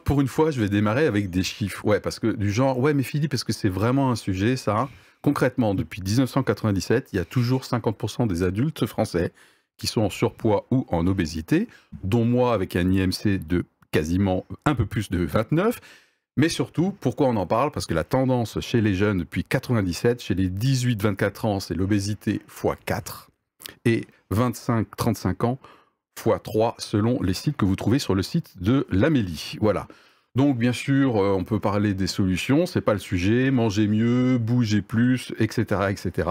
pour une fois, je vais démarrer avec des chiffres. Ouais, parce que du genre, ouais, mais Philippe, est-ce que c'est vraiment un sujet, ça? Concrètement, depuis 1997, il y a toujours 50% des adultes français qui sont en surpoids ou en obésité, dont moi avec un IMC de quasiment un peu plus de 29. Mais surtout, pourquoi on en parle? Parce que la tendance chez les jeunes depuis 97, chez les 18-24 ans, c'est l'obésité x4 et 25-35 ans x3 selon les sites que vous trouvez sur le site de l'Amélie. Voilà. Donc bien sûr, on peut parler des solutions, c'est pas le sujet, manger mieux, bouger plus, etc., etc.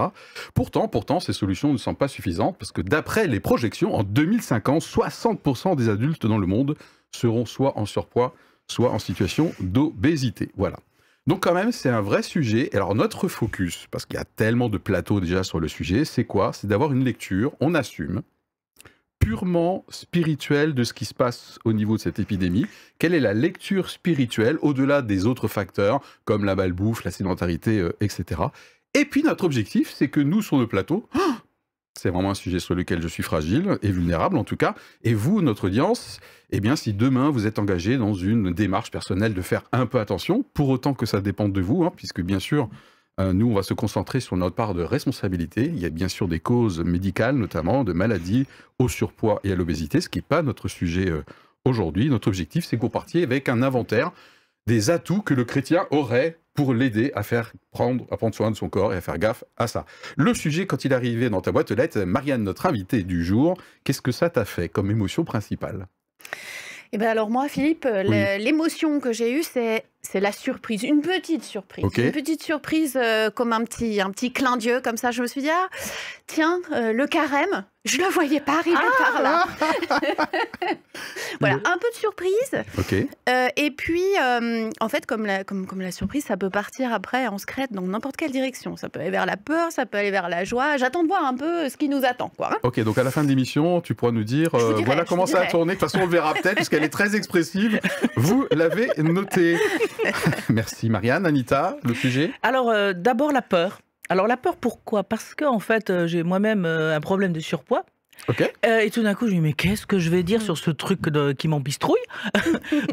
Pourtant, ces solutions ne sont pas suffisantes parce que d'après les projections, en 2050, 60% des adultes dans le monde seront soit en surpoids, soit en situation d'obésité. Voilà. Donc quand même, c'est un vrai sujet. Alors notre focus, parce qu'il y a tellement de plateaux déjà sur le sujet, c'est quoi? C'est d'avoir une lecture, on assume, purement spirituelle de ce qui se passe au niveau de cette épidémie. Quelle est la lecture spirituelle au-delà des autres facteurs, comme la malbouffe, la sédentarité, etc. Et puis notre objectif, c'est que nous, sur le plateau, c'est vraiment un sujet sur lequel je suis fragile et vulnérable en tout cas. Et vous, notre audience, eh bien si demain vous êtes engagé dans une démarche personnelle de faire un peu attention, pour autant que ça dépende de vous, puisque bien sûr, nous on va se concentrer sur notre part de responsabilité. Il y a bien sûr des causes médicales, notamment de maladies au surpoids et à l'obésité, ce qui n'est pas notre sujet aujourd'hui. Notre objectif, c'est que vous partiez avec un inventaire des atouts que le chrétien aurait pour l'aider à prendre soin de son corps et à faire gaffe à ça. Le sujet, quand il est arrivé dans ta boîte aux lettres, Marianne, notre invitée du jour, qu'est-ce que ça t'a fait comme émotion principale? Eh ben alors moi, Philippe, l'émotion que j'ai eue, c'est la surprise, une petite surprise. Okay. Une petite surprise comme un petit clin d'yeux, comme ça. Je me suis dit, ah, tiens, le carême, je ne le voyais pas arriver par là. Voilà, un peu de surprise. Okay. Et puis, en fait, comme la surprise, ça peut partir après en secrète dans n'importe quelle direction. Ça peut aller vers la peur, ça peut aller vers la joie. J'attends de voir un peu ce qui nous attend, quoi. Ok, donc à la fin de l'émission, tu pourras nous dire, voilà comment ça a tourné. De toute façon, on le verra peut-être, puisqu'elle est très expressive. Vous l'avez noté. Merci Marianne. Anita, le sujet? Alors, d'abord la peur. Alors la peur, pourquoi? Parce que en fait, j'ai moi-même un problème de surpoids. Okay. Et tout d'un coup, je me dis, mais qu'est-ce que je vais dire sur ce truc qui m'embistrouille?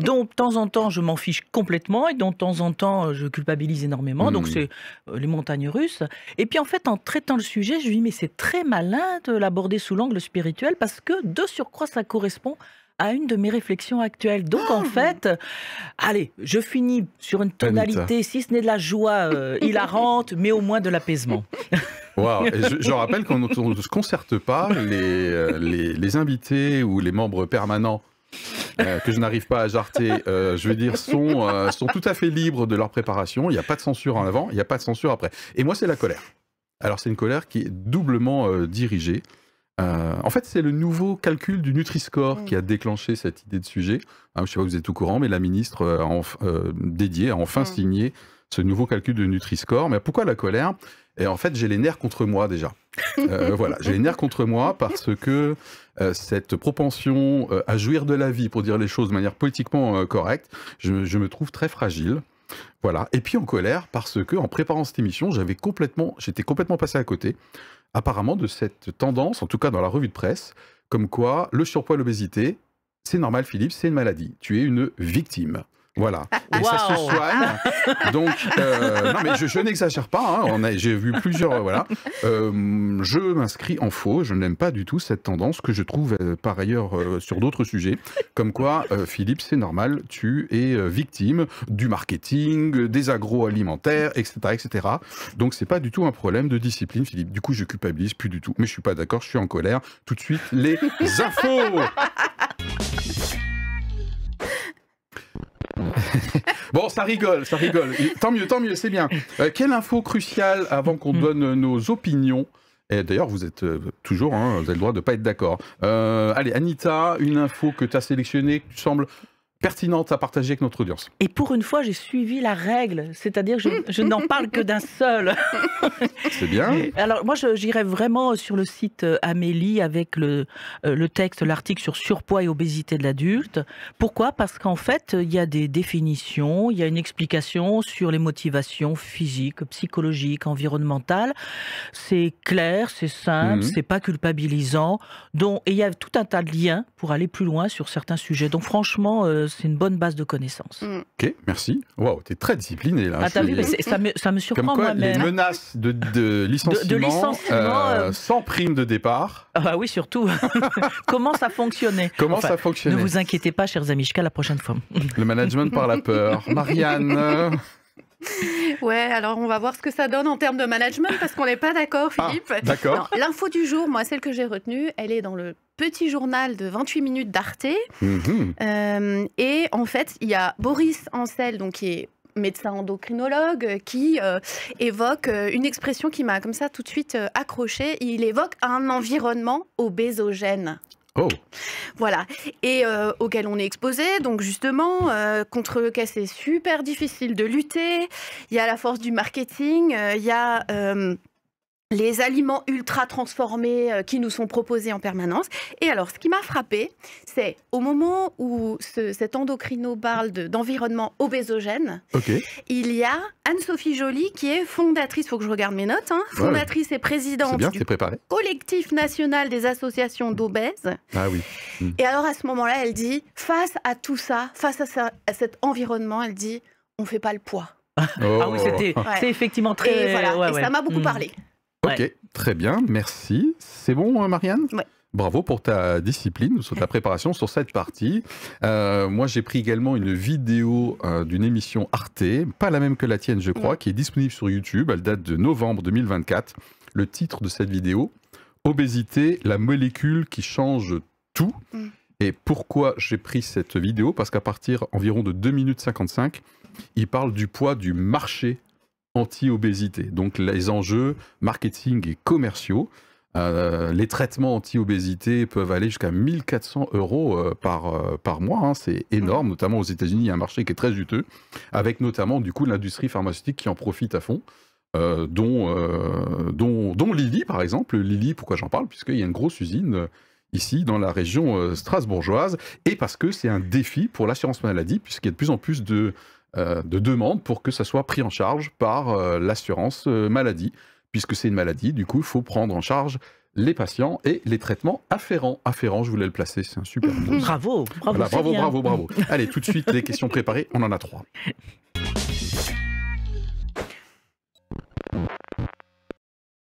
Donc, de temps en temps, je m'en fiche complètement, et de temps en temps, je culpabilise énormément. Donc, c'est les montagnes russes. Et puis, en fait, en traitant le sujet, je me dis, mais c'est très malin de l'aborder sous l'angle spirituel, parce que, de surcroît, ça correspond à une de mes réflexions actuelles. Donc, en fait, allez, je finis sur une tonalité, si ce n'est de la joie hilarante, mais au moins de l'apaisement. Wow. Et je rappelle qu'on ne se concerte pas, les invités ou les membres permanents que je n'arrive pas à jarter, je veux dire, sont tout à fait libres de leur préparation. Il n'y a pas de censure en avant, il n'y a pas de censure après. Et moi, c'est la colère. Alors, c'est une colère qui est doublement dirigée. En fait, c'est le nouveau calcul du Nutri-Score qui a déclenché cette idée de sujet. Je ne sais pas si vous êtes au courant, mais la ministre a enfin signé ce nouveau calcul de Nutri-Score. Mais pourquoi la colère? Et en fait, j'ai les nerfs contre moi déjà. Voilà, j'ai les nerfs contre moi parce que cette propension à jouir de la vie, pour dire les choses de manière politiquement correcte, je me trouve très fragile. Voilà. Et puis en colère parce que en préparant cette émission, j'étais complètement passé à côté, apparemment, de cette tendance, en tout cas dans la revue de presse, comme quoi le surpoids et l'obésité, c'est normal, Philippe, c'est une maladie. Tu es une victime. Voilà. Et ça se soigne. Donc, non, mais je n'exagère pas. J'ai vu plusieurs. Voilà. Je m'inscris en faux. Je n'aime pas du tout cette tendance que je trouve par ailleurs sur d'autres sujets. Comme quoi, Philippe, c'est normal. Tu es victime du marketing, des agroalimentaires, etc., etc. Donc, c'est pas du tout un problème de discipline, Philippe. Du coup, je culpabilise plus du tout. Mais je suis pas d'accord. Je suis en colère. Tout de suite, les infos. Bon, ça rigole. Tant mieux, c'est bien. Quelle info cruciale avant qu'on donne nos opinions? Et d'ailleurs, vous êtes toujours, vous avez le droit de ne pas être d'accord. Allez, Anita, une info que tu as sélectionnée, qui te semble pertinente à partager avec notre audience. Et pour une fois, j'ai suivi la règle, c'est-à-dire que je n'en parle que d'un seul. C'est bien. Alors moi, j'irais vraiment sur le site Amélie avec le texte, l'article sur surpoids et obésité de l'adulte. Pourquoi? Parce qu'en fait, il y a des définitions, il y a une explication sur les motivations physiques, psychologiques, environnementales. c'est clair, c'est simple, c'est pas culpabilisant. Donc, et il y a tout un tas de liens pour aller plus loin sur certains sujets. Donc franchement, c'est une bonne base de connaissances. Ok, merci. Waouh, t'es très discipliné là. Ah, t'as vu, mais ça me surprend Comme quoi, les moi-même. menaces de licenciement, sans prime de départ. Ah bah oui, surtout. Comment ça fonctionnait? Comment ça fonctionnait? Ne vous inquiétez pas, chers amis, jusqu'à la prochaine fois. Le management par la peur. Marianne. Ouais, alors on va voir ce que ça donne en termes de management parce qu'on n'est pas d'accord, Philippe. D'accord. L'info du jour, moi, celle que j'ai retenue, elle est dans le petit journal de 28 minutes d'Arte. Et en fait, il y a Boris Ansel, donc qui est médecin endocrinologue, qui évoque une expression qui m'a comme ça tout de suite accrochée. Il évoque un environnement obésogène. Oh. Voilà, et auquel on est exposé, donc justement, contre lequel c'est super difficile de lutter. Il y a la force du marketing, il y a les aliments ultra transformés qui nous sont proposés en permanence. Et alors, ce qui m'a frappée, c'est au moment où cet endocrino parle d'environnement obésogène, il y a Anne-Sophie Joly qui est fondatrice, il faut que je regarde mes notes, fondatrice et présidente du collectif national des associations d'obèses. Ah oui. Et alors, à ce moment-là, elle dit, face à tout ça, face à cet environnement, elle dit, on ne fait pas le poids. Ah oui, c'est effectivement très... Et voilà, et ça m'a beaucoup parlé. Ok, très bien, merci. C'est bon, Marianne? Ouais. Bravo pour ta discipline, sur ta préparation sur cette partie. Moi, j'ai pris également une vidéo d'une émission Arte, pas la même que la tienne, je crois, qui est disponible sur YouTube. Elle date de novembre 2024. Le titre de cette vidéo, Obésité, la molécule qui change tout. Et pourquoi j'ai pris cette vidéo? Parce qu'à partir environ de 2 minutes 55, il parle du poids du marché anti-obésité. Donc les enjeux marketing et commerciaux. Les traitements anti-obésité peuvent aller jusqu'à 1 400 € par mois. C'est énorme, notamment aux États-Unis. Il y a un marché qui est très juteux, avec notamment du coup l'industrie pharmaceutique qui en profite à fond. Dont Lilly, par exemple. Lilly, pourquoi j'en parle? Puisqu'il y a une grosse usine ici, dans la région strasbourgeoise, et parce que c'est un défi pour l'assurance maladie, puisqu'il y a de plus en plus de demandes pour que ça soit pris en charge par l'assurance maladie. Puisque c'est une maladie, du coup, il faut prendre en charge les patients et les traitements afférents. Afférents, je voulais le placer, c'est un super mot. Bravo, voilà, bravo. Allez, tout de suite, les questions préparées, on en a 3.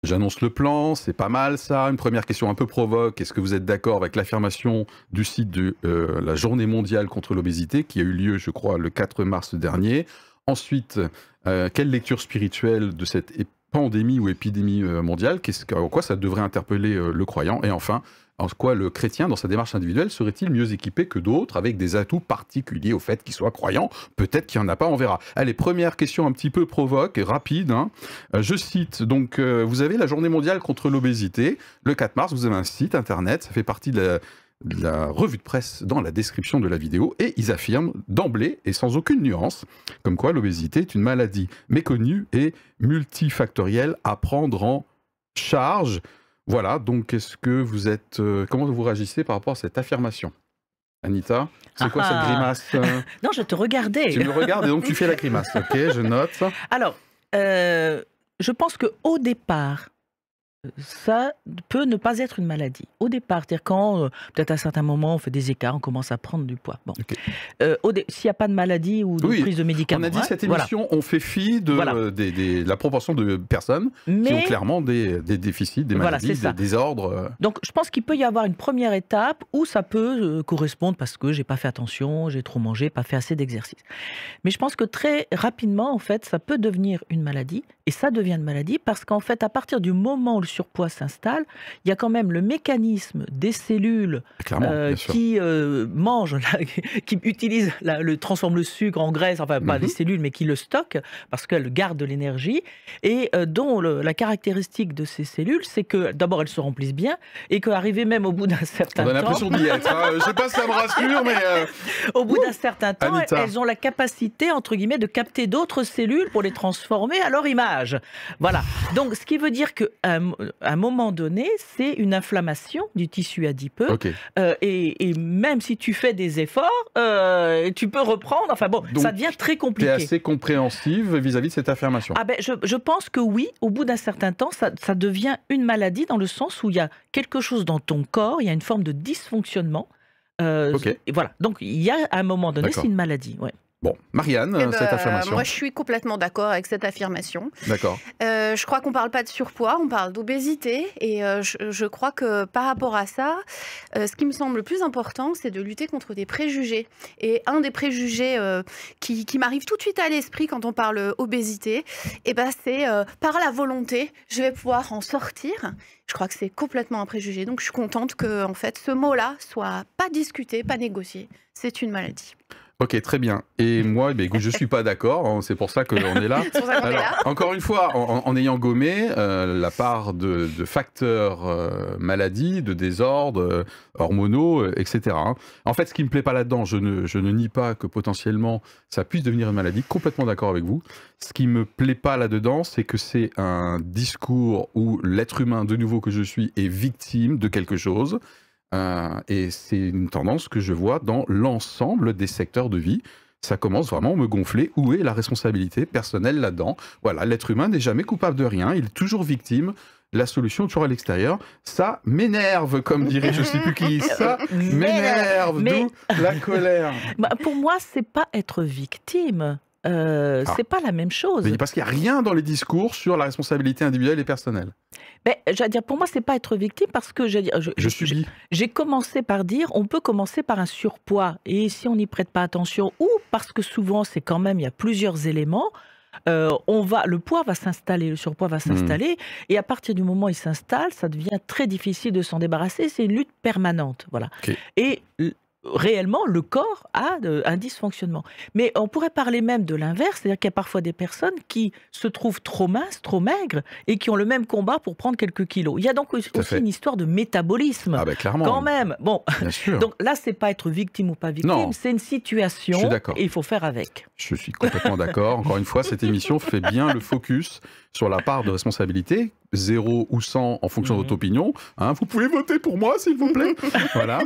J'annonce le plan, c'est pas mal ça. Une première question un peu provoque. Est-ce que vous êtes d'accord avec l'affirmation du site de la Journée mondiale contre l'obésité qui a eu lieu, je crois, le 4 mars dernier? Ensuite, quelle lecture spirituelle de cette pandémie ou épidémie mondiale, en quoi ça devrait interpeller le croyant? Et enfin, en quoi le chrétien, dans sa démarche individuelle, serait-il mieux équipé que d'autres, avec des atouts particuliers au fait qu'il soit croyant? Peut-être qu'il n'y en a pas, on verra. Allez, première question un petit peu provoque, rapide. Je cite, donc, vous avez la Journée mondiale contre l'obésité. Le 4 mars, vous avez un site internet, ça fait partie de la revue de presse dans la description de la vidéo, et ils affirment d'emblée et sans aucune nuance comme quoi l'obésité est une maladie méconnue et multifactorielle à prendre en charge. Voilà, donc est-ce que vous êtes... comment vous réagissez par rapport à cette affirmation? Anita, c'est quoi cette grimace? Non, je te regardais. Tu me regardes et donc tu fais la grimace. Ok, je note. Alors, je pense qu'au départ, ça peut ne pas être une maladie. Au départ, c'est-à-dire quand, peut-être à un certain moment, on fait des écarts, on commence à prendre du poids. Bon. S'il n'y a pas de maladie ou de prise de médicaments... On a dit cette émission, on fait fi de la proportion de personnes qui ont clairement des déficits, des maladies, des désordres. Donc, je pense qu'il peut y avoir une première étape où ça peut correspondre parce que j'ai pas fait attention, j'ai trop mangé, pas fait assez d'exercice. Mais je pense que très rapidement, en fait, ça peut devenir une maladie. Et ça devient une maladie parce qu'en fait, à partir du moment où le surpoids s'installe, il y a quand même le mécanisme des cellules qui mangent, qui utilisent, transforment le sucre en graisse, enfin pas les cellules, mais qui le stockent parce qu'elles gardent de l'énergie et dont la caractéristique de ces cellules, c'est que d'abord elles se remplissent bien et qu'arrivé même au bout d'un certain temps... On a l'impression d'y être, je sais pas si ça me rassure, mais... Au bout d'un certain temps, elles ont la capacité, entre guillemets, de capter d'autres cellules pour les transformer à leur image. Voilà. Donc, ce qui veut dire que à un moment donné, c'est une inflammation du tissu adipeux. Ok. Et même si tu fais des efforts, tu peux reprendre. Enfin bon, Donc, ça devient très Tu es compliqué. assez compréhensive vis-à-vis de cette affirmation. Ah ben, je pense que oui, au bout d'un certain temps, ça devient une maladie dans le sens où il y a quelque chose dans ton corps, il y a une forme de dysfonctionnement. Ok. Et voilà, donc il y a à un moment donné, D'accord. c'est une maladie. Ouais. Bon, Marianne, Eh ben, cette affirmation. moi, je suis complètement d'accord avec cette affirmation. D'accord. Je crois qu'on ne parle pas de surpoids, on parle d'obésité. Et je crois que par rapport à ça, ce qui me semble le plus important, c'est de lutter contre des préjugés. Et un des préjugés qui m'arrive tout de suite à l'esprit quand on parle obésité, eh ben, c'est par la volonté, je vais pouvoir en sortir. Je crois que c'est complètement un préjugé. Donc je suis contente que en fait, ce mot-là soit pas discuté, pas négocié. C'est une maladie. Ok, très bien. Et moi, écoute, je ne suis pas d'accord, hein, c'est pour ça qu'on est là. C'est pour ça qu'on est Alors, là. encore une fois, en ayant gommé la part de facteurs maladies, de désordres hormonaux, etc. hein. En fait, ce qui ne me plaît pas là-dedans, je ne nie pas que potentiellement ça puisse devenir une maladie, complètement d'accord avec vous. Ce qui ne me plaît pas là-dedans, c'est que c'est un discours où l'être humain, de nouveau que je suis, est victime de quelque chose. Et c'est une tendance que je vois dans l'ensemble des secteurs de vie. Ça commence vraiment à me gonfler. Où est la responsabilité personnelle là-dedans? Voilà, l'être humain n'est jamais coupable de rien, il est toujours victime. La solution est toujours à l'extérieur. Ça m'énerve, comme dirait je ne sais plus qui. Ça m'énerve, Mais- d'où la colère. Bah, pour moi, c'est pas être victime. C'est pas la même chose. Mais parce qu'il n'y a rien dans les discours sur la responsabilité individuelle et personnelle. Mais j'allais dire, pour moi, c'est pas être victime parce que Je subis. j'ai commencé par dire, on peut commencer par un surpoids et si on n'y prête pas attention ou parce que souvent c'est quand même il y a plusieurs éléments. Le poids va s'installer, le surpoids va s'installer, et à partir du moment où il s'installe, ça devient très difficile de s'en débarrasser. C'est une lutte permanente, voilà. Ok. Et réellement, le corps a un dysfonctionnement. Mais on pourrait parler même de l'inverse, c'est-à-dire qu'il y a parfois des personnes qui se trouvent trop minces, trop maigres, et qui ont le même combat pour prendre quelques kilos. Il y a donc aussi fait. une histoire de métabolisme, Ah ben clairement. quand même. Bon, Bien sûr. donc là, c'est pas être victime ou pas victime, Non. c'est une situation, Je suis d'accord. et il faut faire avec. Je suis complètement d'accord. Encore une fois, cette émission fait bien le focus sur la part de responsabilité, 0 ou 100 en fonction de votre opinion. Hein, vous pouvez voter pour moi, s'il vous plaît. Voilà.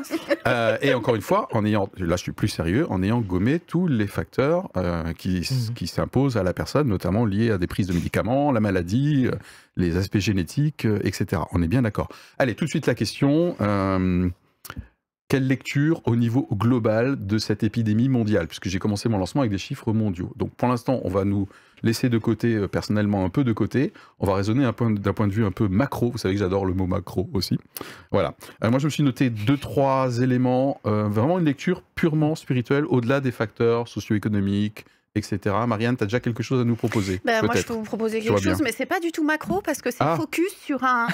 Et encore une fois, là je suis plus sérieux, en ayant gommé tous les facteurs qui s'imposent à la personne, notamment liés à des prises de médicaments, la maladie, les aspects génétiques, etc. On est bien d'accord. Allez, tout de suite la question. Quelle lecture au niveau global de cette épidémie mondiale? Puisque j'ai commencé mon lancement avec des chiffres mondiaux. Donc pour l'instant, on va nous laisser de côté, personnellement un peu de côté. On va raisonner d'un point de vue un peu macro. Vous savez que j'adore le mot macro aussi. Voilà. Moi, je me suis noté 2-3 éléments. Vraiment une lecture purement spirituelle, au-delà des facteurs socio-économiques, etc. Marianne, tu as déjà quelque chose à nous proposer? Ben, moi, je peut-être. peux vous proposer Je vois quelque chose, bien. mais c'est pas du tout macro parce que c'est Ah. focus sur un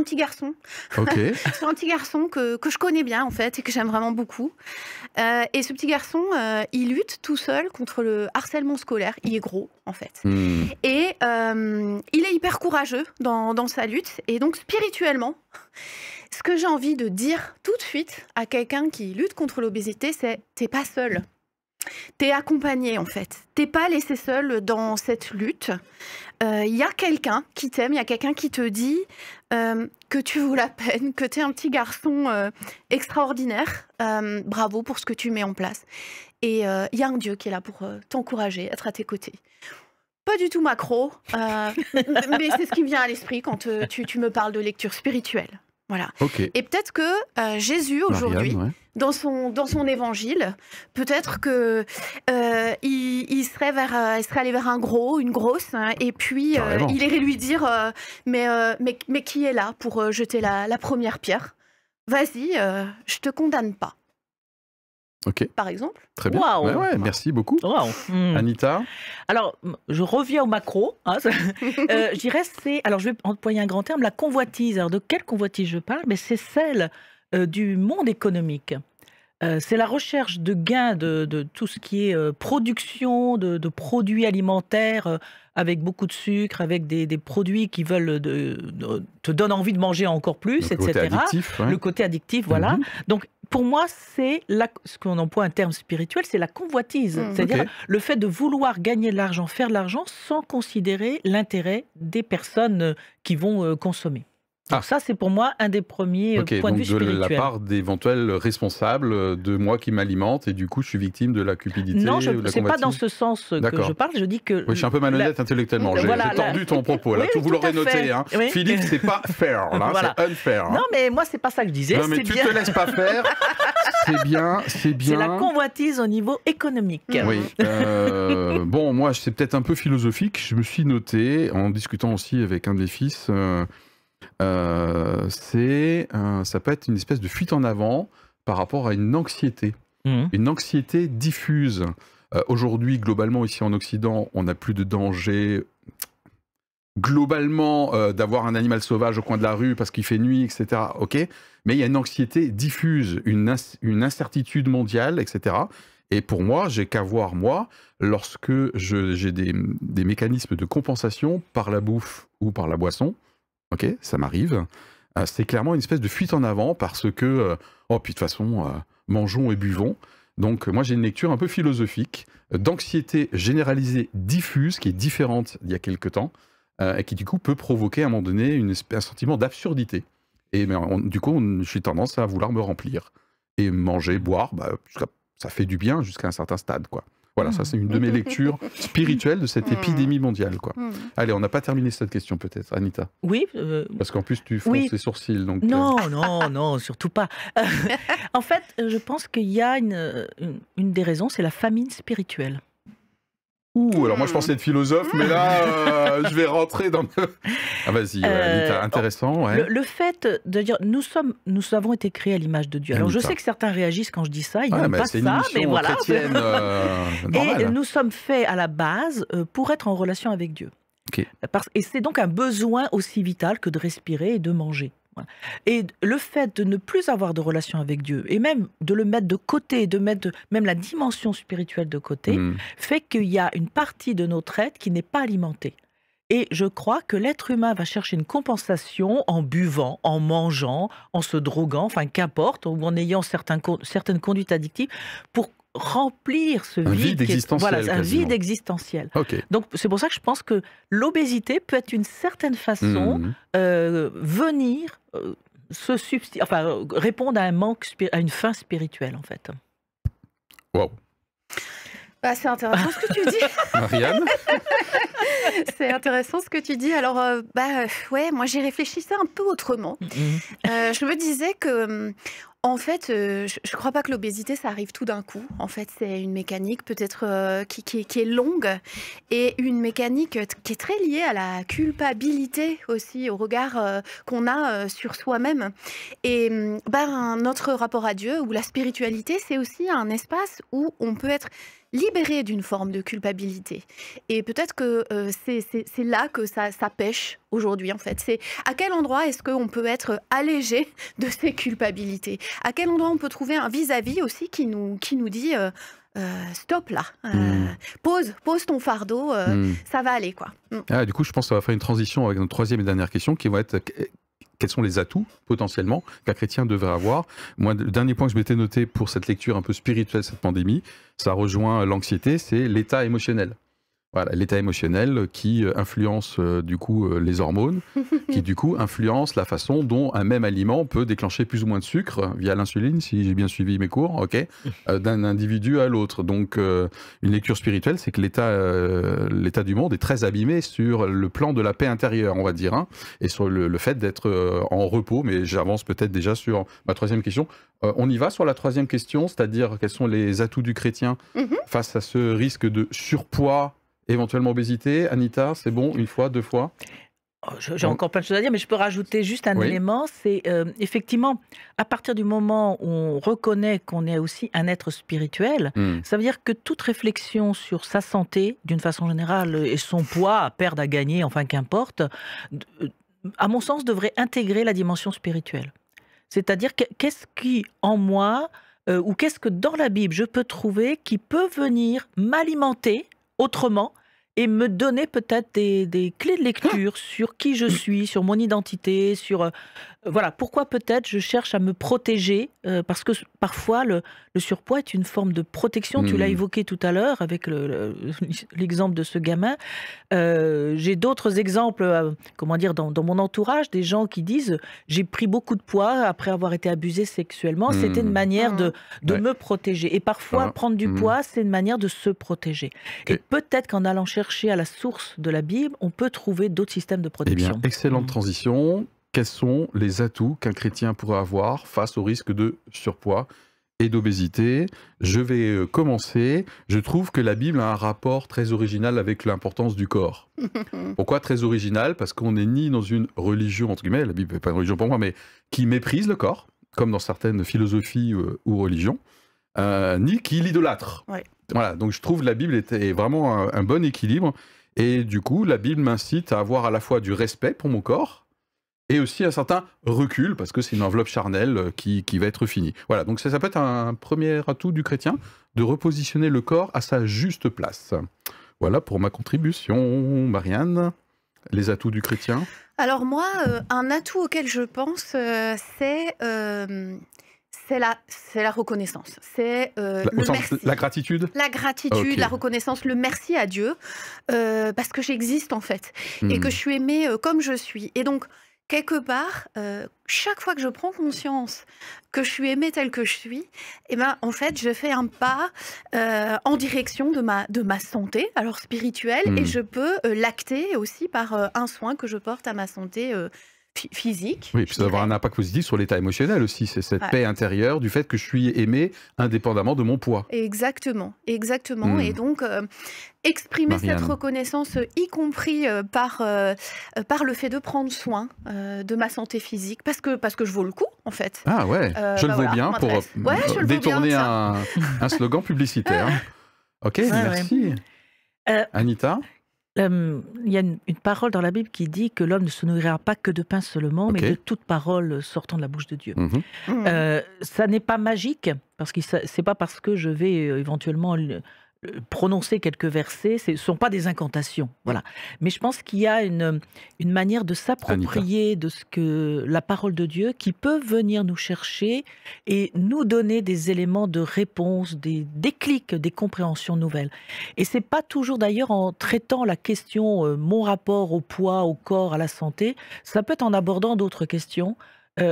petit garçon, Ok. sur un petit garçon que je connais bien en fait et que j'aime vraiment beaucoup. Et ce petit garçon, il lutte tout seul contre le harcèlement scolaire. Il est gros en fait. Hmm. Et il est hyper courageux dans sa lutte. Et donc spirituellement, ce que j'ai envie de dire tout de suite à quelqu'un qui lutte contre l'obésité, c'est t'es pas seul. T'es accompagné en fait. T'es pas laissé seul dans cette lutte. Il y a quelqu'un qui t'aime, il y a quelqu'un qui te dit que tu vaux la peine, que t'es un petit garçon extraordinaire. Bravo pour ce que tu mets en place. Et il y a un Dieu qui est là pour t'encourager, être à tes côtés. Pas du tout macro, mais c'est ce qui me vient à l'esprit quand tu me parles de lecture spirituelle. Voilà. Ok. Et peut-être que Jésus aujourd'hui, Marianne, ouais. dans son évangile, peut-être que il serait allé vers un gros, une grosse, hein, et puis Carrément. il irait lui dire mais qui est là pour jeter la première pierre? Vas-y, je te condamne pas, Ok, par exemple. très bien. Waouh. Ouais, merci beaucoup. Waouh. Anita? Alors, je reviens au macro. Hein, je dirais, alors je vais employer un grand terme, la convoitise. Alors, de quelle convoitise je parle? Mais c'est celle du monde économique. C'est la recherche de gains de tout ce qui est production de produits alimentaires avec beaucoup de sucre, avec des produits qui veulent te donnent envie de manger encore plus, Le côté etc. addictif, ouais. Le côté addictif, voilà. Mhm. Donc, pour moi, c'est ce qu'on emploie un terme spirituel, c'est la convoitise. C'est-à-dire Ok. le fait de vouloir gagner de l'argent, faire de l'argent, sans considérer l'intérêt des personnes qui vont consommer. Donc Ah. ça, c'est pour moi un des premiers Ok, points de donc vue de la spirituels. part d'éventuels responsables de moi qui m'alimente et du coup je suis victime de la cupidité Non, ou de la c'est pas dans convoitise. ce sens que D'accord. je parle. Je dis que Oui, je suis un peu malhonnête intellectuellement. J'ai voilà, tordu ton propos là. Oui, Tout vous tout l'aurez à fait. noté. Hein. Oui. Philippe, c'est pas fair là. Voilà. C'est unfair. Hein. Non, mais moi, c'est pas ça que je disais. Non, mais C'est tu bien, te laisses pas faire. C'est bien, c'est bien. c'est la convoitise au niveau économique. Oui. Bon, moi, c'est peut-être un peu philosophique. Je me suis noté, en discutant aussi avec un de mes fils, ça peut être une espèce de fuite en avant par rapport à une anxiété. Mhm. Une anxiété diffuse. Aujourd'hui, globalement, ici en Occident, on n'a plus de danger globalement d'avoir un animal sauvage au coin de la rue parce qu'il fait nuit, etc. Ok, mais il y a une anxiété diffuse, une incertitude mondiale, etc. Et pour moi, j'ai qu'à voir, moi, lorsque j'ai des mécanismes de compensation par la bouffe ou par la boisson, ok, ça m'arrive, c'est clairement une espèce de fuite en avant parce que, oh, puis de toute façon, mangeons et buvons. Donc, moi, j'ai une lecture un peu philosophique d'anxiété généralisée diffuse qui est différente d'il y a quelque temps et qui, du coup, peut provoquer à un moment donné un sentiment d'absurdité. Et du coup, j'ai tendance à vouloir me remplir. Et manger, boire, ça fait du bien jusqu'à un certain stade, quoi. Voilà, ça c'est une de mes lectures spirituelles de cette épidémie mondiale, quoi. Allez, on n'a pas terminé cette question peut-être, Anita. Oui. Parce qu'en plus tu fronces Oui. les sourcils, donc. Non, non, surtout pas. En fait, je pense qu'il y a une des raisons, c'est la famine spirituelle. Ouh, alors moi je pensais être philosophe, mais là je vais rentrer dans. Ah vas-y, Anita, intéressant, ouais. Le fait de dire nous avons été créés à l'image de Dieu. Alors je Anita. sais que certains réagissent quand je dis ça, ils Ouais, n'aiment mais pas c'est une ça, émission mais voilà. chrétienne Et normale. nous sommes faits à la base pour être en relation avec Dieu. Ok. Et c'est donc un besoin aussi vital que de respirer et de manger. Voilà. Et le fait de ne plus avoir de relation avec Dieu, et même de le mettre de côté, de mettre même la dimension spirituelle de côté, fait qu'il y a une partie de notre être qui n'est pas alimentée. Et je crois que l'être humain va chercher une compensation en buvant, en mangeant, en se droguant, enfin qu'importe, ou en ayant certaines conduites addictives, pour remplir ce Un vide qui est- existentiel, Voilà, un quasiment. vide existentiel. Ok. Donc c'est pour ça que je pense que l'obésité peut être une certaine façon venir répondre à un manque, à une faim spirituelle en fait. Wow. Bah, c'est intéressant ce que tu dis. Marianne. C'est intéressant ce que tu dis. Alors, ouais, moi j'y réfléchissais un peu autrement. Je me disais que, en fait, je crois pas que l'obésité ça arrive tout d'un coup. En fait, c'est une mécanique peut-être qui est longue et une mécanique qui est très liée à la culpabilité aussi, au regard qu'on a sur soi-même. Et notre rapport à Dieu ou la spiritualité, c'est aussi un espace où on peut être libéré d'une forme de culpabilité. Et peut-être que c'est là que ça pêche aujourd'hui, en fait. C'est à quel endroit est-ce qu'on peut être allégé de ces culpabilités? À quel endroit on peut trouver un vis-à-vis aussi qui nous dit stop là, pose ton fardeau, ça va aller, quoi. Ah, du coup, je pense que ça va faire une transition avec notre troisième et dernière question qui va être quels sont les atouts potentiellement qu'un chrétien devrait avoir. Moi, le dernier point que je m'étais noté pour cette lecture un peu spirituelle, cette pandémie, ça rejoint l'anxiété, c'est l'état émotionnel. Voilà, l'état émotionnel qui influence du coup les hormones, qui du coup influence la façon dont un même aliment peut déclencher plus ou moins de sucre via l'insuline, si j'ai bien suivi mes cours, ok, d'un individu à l'autre. Donc une lecture spirituelle, c'est que l'état du monde est très abîmé sur le plan de la paix intérieure, on va dire, hein, et sur le fait d'être en repos. Mais j'avance peut-être déjà sur ma troisième question. On y va sur la troisième question, c'est-à-dire quels sont les atouts du chrétien face à ce risque de surpoids, éventuellement obésité. Anita, c'est bon, une fois, deux fois? J'ai encore plein de choses à dire, mais je peux rajouter juste un élément. C'est effectivement, à partir du moment où on reconnaît qu'on est aussi un être spirituel, ça veut dire que toute réflexion sur sa santé, d'une façon générale, et son poids à perdre, à gagner, enfin qu'importe, à mon sens, devrait intégrer la dimension spirituelle. C'est-à-dire, qu'est-ce qui, en moi, ou qu'est-ce que dans la Bible, je peux trouver qui peut venir m'alimenter autrement et me donner peut-être des clés de lecture sur qui je suis, sur mon identité, sur Voilà, pourquoi peut-être je cherche à me protéger, parce que parfois le surpoids est une forme de protection. Tu l'as Mmh. évoqué tout à l'heure avec l'exemple de ce gamin. J'ai d'autres exemples, comment dire, dans mon entourage, des gens qui disent: «J'ai pris beaucoup de poids après avoir été abusé sexuellement». C'était une Mmh. manière Mmh. de Ouais. me protéger et parfois Ah. prendre du Mmh. poids, c'est une manière de se protéger et OK. peut-être qu'en allant chercher à la source de la Bible, on peut trouver d'autres systèmes de Eh bien, protection. excellente Mmh. transition. Quels sont les atouts qu'un chrétien pourrait avoir face au risque de surpoids et d'obésité? Je vais commencer. Je trouve que la Bible a un rapport très original avec l'importance du corps. Pourquoi très original? Parce qu'on n'est ni dans une religion, entre guillemets, la Bible n'est pas une religion pour moi, mais qui méprise le corps, comme dans certaines philosophies ou religions, ni qui l'idolâtre. Ouais. Voilà, donc je trouve que la Bible est vraiment un bon équilibre. Et du coup, la Bible m'incite à avoir à la fois du respect pour mon corps, et aussi un certain recul, parce que c'est une enveloppe charnelle qui va être finie. Voilà, donc ça peut être un premier atout du chrétien, de repositionner le corps à sa juste place. Voilà pour ma contribution. Marianne, les atouts du chrétien? Alors moi, un atout auquel je pense, c'est la reconnaissance. C'est, Au le sens merci. la gratitude? La gratitude, Ok. la reconnaissance, le merci à Dieu, parce que j'existe en fait et que Hmm. je suis aimée, comme je suis et donc quelque part, chaque fois que je prends conscience que je suis aimée telle que je suis et ben, en fait, je fais un pas, en direction de ma santé, alors spirituelle et Hmm. je peux, l'acter aussi par, un soin que je porte à ma santé, physique, Oui, puis je ça va avoir dirais. un impact positif sur l'état émotionnel aussi. C'est cette Ouais. paix intérieure du fait que je suis aimé indépendamment de mon poids. Exactement, exactement et Hmm. donc exprimer cette Marianne. reconnaissance, y compris, par le fait de prendre soin, de ma santé physique parce que je vaux le coup, en fait. Ah ouais, je le Bah, vaux voilà, bien pour m'intéresse. Ouais, je le vaux bien, détourner ça. un slogan publicitaire. Ok, Ouais, ouais. merci. Euh, Anita? Il y a une parole dans la Bible qui dit que l'homme ne se nourrira pas que de pain seulement, mais Ok. de toute parole sortant de la bouche de Dieu. Mhm. Mmh. Ça n'est pas magique, parce que c'est pas parce que je vais éventuellement prononcer quelques versets, ce ne sont pas des incantations, voilà. Mais je pense qu'il y a une manière de s'approprier de ce que la parole de Dieu qui peut venir nous chercher et nous donner des éléments de réponse, des déclics, des compréhensions nouvelles. Et c'est pas toujours d'ailleurs en traitant la question, mon rapport au poids, au corps, à la santé, ça peut être en abordant d'autres questions.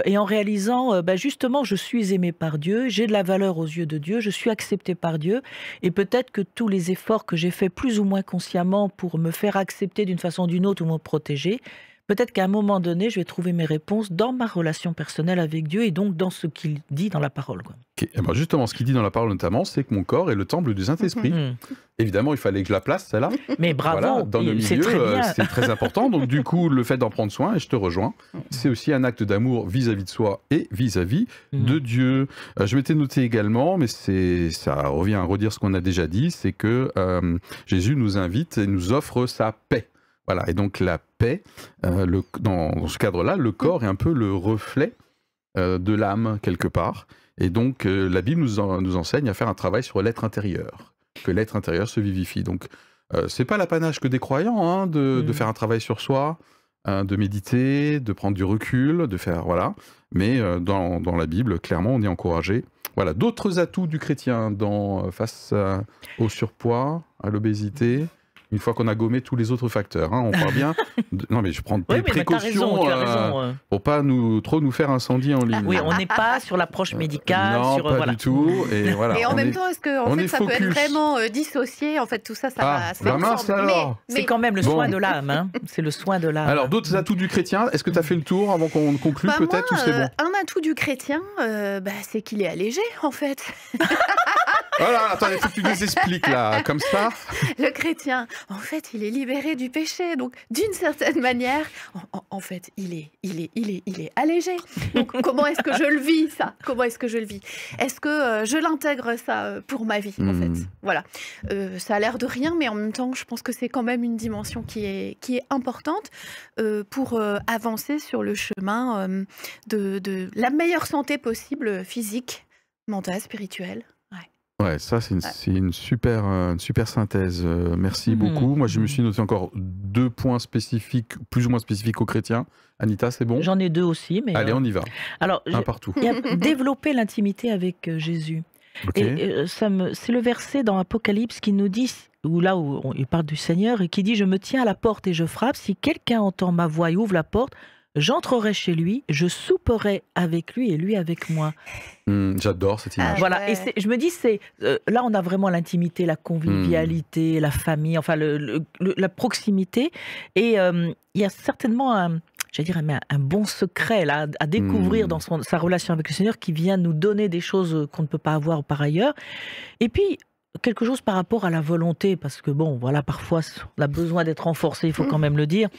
Et en réalisant, justement, je suis aimé par Dieu, j'ai de la valeur aux yeux de Dieu, je suis accepté par Dieu et peut-être que tous les efforts que j'ai faits plus ou moins consciemment pour me faire accepter d'une façon ou d'une autre ou me protéger, peut-être qu'à un moment donné, je vais trouver mes réponses dans ma relation personnelle avec Dieu et donc dans ce qu'il dit dans la parole, quoi. Ok. Eh ben justement, ce qu'il dit dans la parole notamment, c'est que mon corps est le temple du Saint-Esprit. Mmh. Évidemment, il fallait que je la place, celle-là. Mais bravo, Voilà, dans nos c'est milieux, très bien. c'est très important. Donc du coup, le fait d'en prendre soin, et je te rejoins, c'est aussi un acte d'amour vis-à-vis de soi et vis-à-vis de Dieu. Je m'étais noté également, mais ça revient à redire ce qu'on a déjà dit, c'est que Jésus nous invite et nous offre sa paix. Voilà, et donc la paix, dans ce cadre-là, le corps est un peu le reflet de l'âme, quelque part. Et donc, la Bible nous enseigne à faire un travail sur l'être intérieur, que l'être intérieur se vivifie. Donc, c'est pas l'apanage que des croyants, hein, de faire un travail sur soi, de méditer, de prendre du recul, de faire, voilà. Mais dans la Bible, clairement, on est encouragé. Voilà, d'autres atouts du chrétien face au surpoids, à l'obésité. Une fois qu'on a gommé tous les autres facteurs, hein, on parle bien. Non, mais je prends des Oui, mais tu as raison, précautions tu as raison. pour pas trop nous faire incendie en ligne. Oui, on n'est pas sur l'approche médicale. Non, sur, pas voilà. du tout. Et voilà. Et en on même est- temps, est-ce que on est ça peut être focus. vraiment dissocié? En fait, tout ça, Ah, ça bah va mince ensemble. alors. C'est quand même le Bon. soin de l'âme. Hein. C'est le soin de l'âme. Alors, d'autres atouts du chrétien, est-ce que tu as fait le tour avant qu'on conclue Bah, peut-être, ou moi, c'est bon? un atout du chrétien, c'est qu'il est allégé, en fait. Voilà, attends, il faut que tu nous expliques là, comme ça. Le chrétien, en fait, il est libéré du péché. Donc, d'une certaine manière, en fait, il est allégé. Donc, comment est-ce que je le vis, ça? Comment est-ce que je le vis? Est-ce que je l'intègre, ça, pour ma vie, en fait? Voilà. Ça a l'air de rien, mais en même temps, je pense que c'est quand même une dimension qui est importante pour avancer sur le chemin de la meilleure santé possible, physique, mentale, spirituelle. Ouais. Ouais, ça c'est une super synthèse. Merci beaucoup. Moi, je me suis noté encore 2 points spécifiques, plus ou moins spécifiques aux chrétiens. Anita, c'est bon? J'en ai 2 aussi, mais Allez, on y va. alors, Un partout. il y a développer l'intimité avec Jésus. Ok. Et c'est le verset dans Apocalypse qui nous dit, il parle du Seigneur, et qui dit « Je me tiens à la porte et je frappe. Si quelqu'un entend ma voix et ouvre la porte, j'entrerai chez lui, je souperai avec lui et lui avec moi. » J'adore cette image. Voilà, Ouais. et je me dis, là on a vraiment l'intimité, la convivialité, la famille, enfin la proximité. Et il y a certainement un bon secret là, à découvrir dans sa relation avec le Seigneur qui vient nous donner des choses qu'on ne peut pas avoir par ailleurs. Et puis, quelque chose par rapport à la volonté, parce que bon, voilà, parfois on a besoin d'être renforcé, il faut quand même le dire.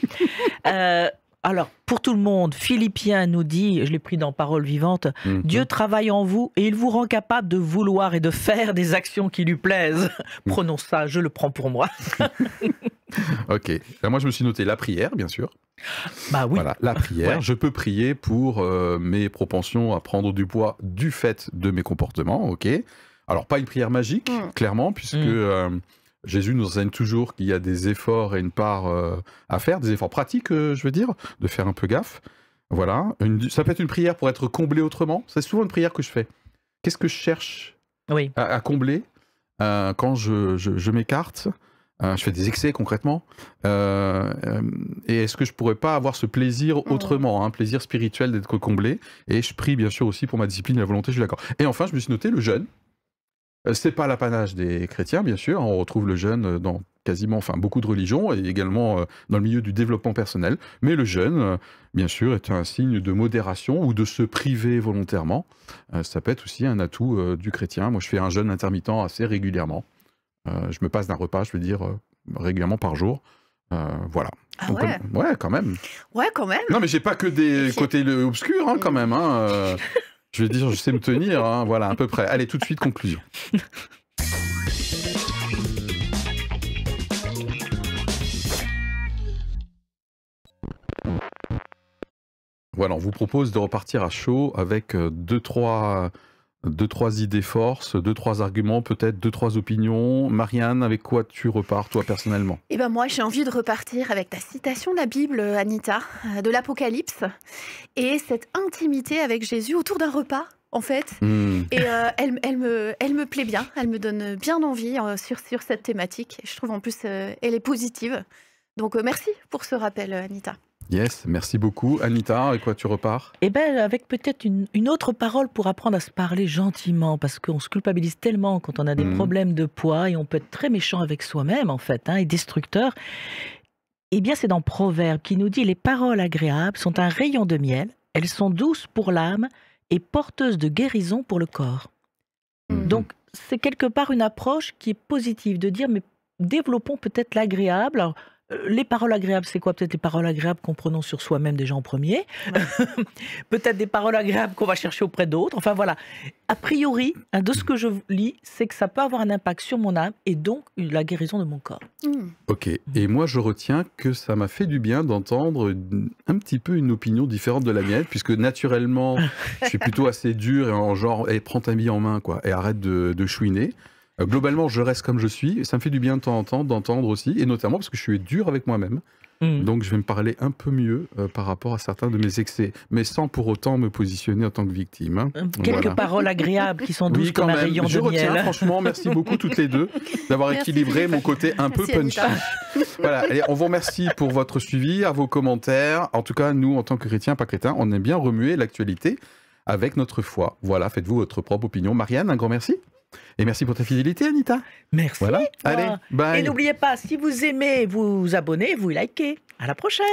Alors, pour tout le monde, Philippiens nous dit, je l'ai pris dans Parole vivante, Dieu travaille en vous et il vous rend capable de vouloir et de faire des actions qui lui plaisent. Prenons ça, je le prends pour moi. Ok. Là, moi, je me suis noté la prière, bien sûr. Bah oui. Voilà, la prière. Ouais. Je peux prier pour mes propensions à prendre du poids du fait de mes comportements. Ok. Alors, pas une prière magique, clairement, puisque Jésus nous enseigne toujours qu'il y a des efforts et une part à faire, des efforts pratiques, je veux dire, de faire un peu gaffe. Voilà. Ça peut être une prière pour être comblé autrement. C'est souvent une prière que je fais. Qu'est-ce que je cherche Oui. à combler quand je m'écarte? Je fais des excès concrètement. Et est-ce que je pourrais pas avoir ce plaisir autrement, un plaisir spirituel d'être comblé? Et je prie bien sûr aussi pour ma discipline et la volonté, je suis d'accord. Et enfin, je me suis noté le jeûne. C'est pas l'apanage des chrétiens, bien sûr. On retrouve le jeûne dans quasiment, beaucoup de religions et également dans le milieu du développement personnel. Mais le jeûne, bien sûr, est un signe de modération ou de se priver volontairement. Ça peut être aussi un atout du chrétien. Moi, je fais un jeûne intermittent assez régulièrement. Je me passe d'un repas, je veux dire, régulièrement par jour. Voilà. Ah Donc, ouais. ouais, quand même. Ouais, quand même. Non, mais j'ai pas que des côtés obscurs, quand même. Je veux dire, je sais me tenir, voilà, à peu près. Allez, tout de suite, conclusion. Voilà, on vous propose de repartir à chaud avec 2-3 idées forces, 2-3 arguments, peut-être 2-3 opinions. Marianne, avec quoi tu repars, toi, personnellement? Eh ben moi, j'ai envie de repartir avec ta citation de la Bible, Anita, de l'Apocalypse, et cette intimité avec Jésus autour d'un repas, en fait. Et elle me plaît bien, elle me donne bien envie sur cette thématique. Je trouve en plus, elle est positive. Donc merci pour ce rappel, Anita. Yes, merci beaucoup. Anita, avec quoi tu repars? Eh bien, avec peut-être une autre parole pour apprendre à se parler gentiment, parce qu'on se culpabilise tellement quand on a des problèmes de poids et on peut être très méchant avec soi-même, en fait, et destructeur. Eh bien, c'est dans Proverbe qui nous dit « Les paroles agréables sont un rayon de miel, elles sont douces pour l'âme et porteuses de guérison pour le corps. » Donc, c'est quelque part une approche qui est positive, de dire « Mais développons peut-être l'agréable. » Alors, les paroles agréables, c'est quoi? Peut-être les paroles agréables qu'on prononce sur soi-même déjà en premier. Peut-être des paroles agréables qu'on va chercher auprès d'autres. Enfin voilà. A priori, de ce que je lis, c'est que ça peut avoir un impact sur mon âme et donc la guérison de mon corps. Ok. Et moi, je retiens que ça m'a fait du bien d'entendre un petit peu une opinion différente de la mienne, puisque naturellement, je suis plutôt assez dur et en genre, prends ta vie en main, quoi, et arrête de chouiner. Globalement, je reste comme je suis, et ça me fait du bien de temps en temps d'entendre aussi, et notamment parce que je suis dur avec moi-même. Donc je vais me parler un peu mieux par rapport à certains de mes excès, mais sans pour autant me positionner en tant que victime. Quelques paroles agréables qui sont douces comme un rayon je de miel. retiens, franchement, merci beaucoup toutes les deux d'avoir équilibré mon côté un peu punchy. Voilà, allez, on vous remercie pour votre suivi, à vos commentaires. En tout cas, nous, en tant que chrétiens, pas crétins, on aime bien remuer l'actualité avec notre foi. Voilà, faites-vous votre propre opinion. Marianne, un grand merci. Et merci pour ta fidélité, Anita. Merci. Voilà. Allez, bye. Et n'oubliez pas, si vous aimez, vous abonnez, vous likez. À la prochaine.